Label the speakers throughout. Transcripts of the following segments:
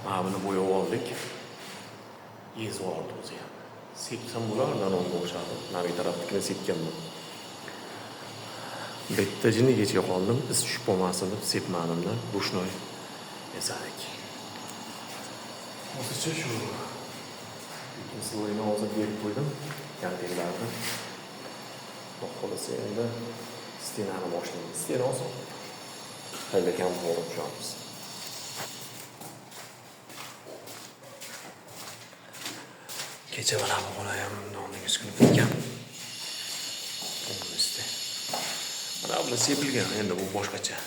Speaker 1: Mana buni bo'yab oldik. Yezib oldi o'zi ham. Sepsam bulardan o'nga o'xshadi. Nari tarafnikini sepganman. Bitta jinigacha qoldim. Is tushib qolmasin deb sepmadim-da. Bushnoy esadik. Hozircha shu ikkinchi sloyini hozir berib qo'ydim. Konteynlarni. Xohlasa endi stenani boshlaymiz. Stena oson. Hali ham borib tushamiz. Kecha bilan bug'una ham nonning kuni bitgan. Mana bu sepilgan, endi bu boshqacha.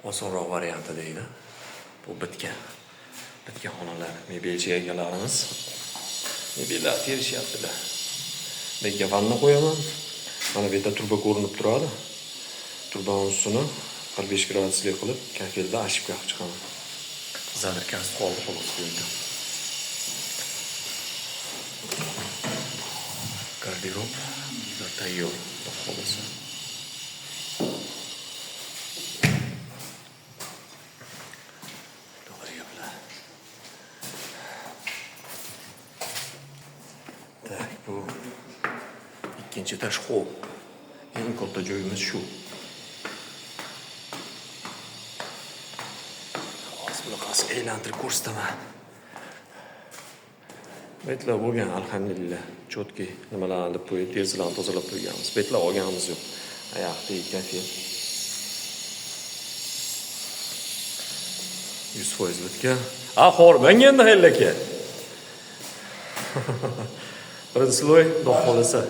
Speaker 1: Osonroq varianti deydi. Bu bitgan. Bitgan xonalar, mebelchi egalarimiz mebellar terishyaptilar. Menga vanna qo'yaman. Mana bu yerda turba ko'rinib turadi. Turbaning ustini 45 gradusli qilib, kafelda ashib qilib chiqaman. Zadirkasi qoldi xolos bu yerda. Garderob tayyor, xohlasa. To'g'ri gaplar. Tak, bu ikkinchi tashxol. Eng katta joyimiz shu. Hozir bunaqasi aylantirib ko'rsataman. Betlar bo'lgan, alhamdulillah. Chotki nimalarni deb qo'yib, derazalarni tozalab qo'yganmiz. Betlar olganimiz yo'q. Oyoqda kafe. 100% bitgan. Xor, menga endi hallaka. Birinchi sloy xudo xolasa.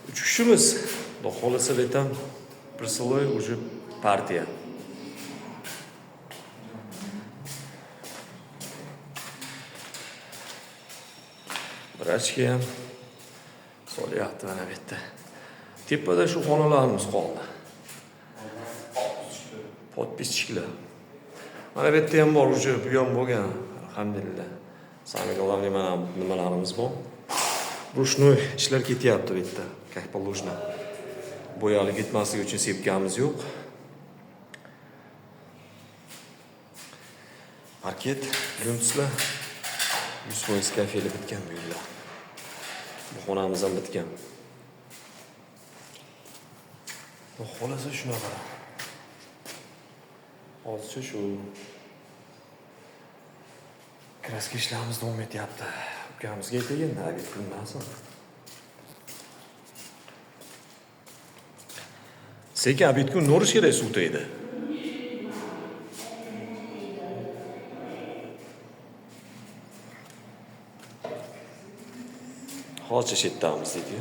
Speaker 1: Uch kishimiz. Xudo xolasa aytam, bir sloy уже partiya. Birachga ham solyapti mana bu yerda. Tepada shu xonalarimiz qoldi. Podpischiklar. Mana bu yerda ham bor, уже bu ham bo'lgan. Alhamdulillah. Sami головный mana nimalarimiz bor. Rushnoy ishlar ketyapti bu yerda. Как положено. Bo'yali ketmasligi uchun sepganimiz yo'q. Parket, lyumslar 100% kafeli bitgan bu yerlar. Bu xonamiz ham bitgan. Xolasa shunaqa. Hozircha shu kraska ishlarimiz davom etyapti. Ukamizga aytgan, nabit qilmasin. Sekin abit kun nurish kerak suv tegdi. Hozircha shetdamiz deydi.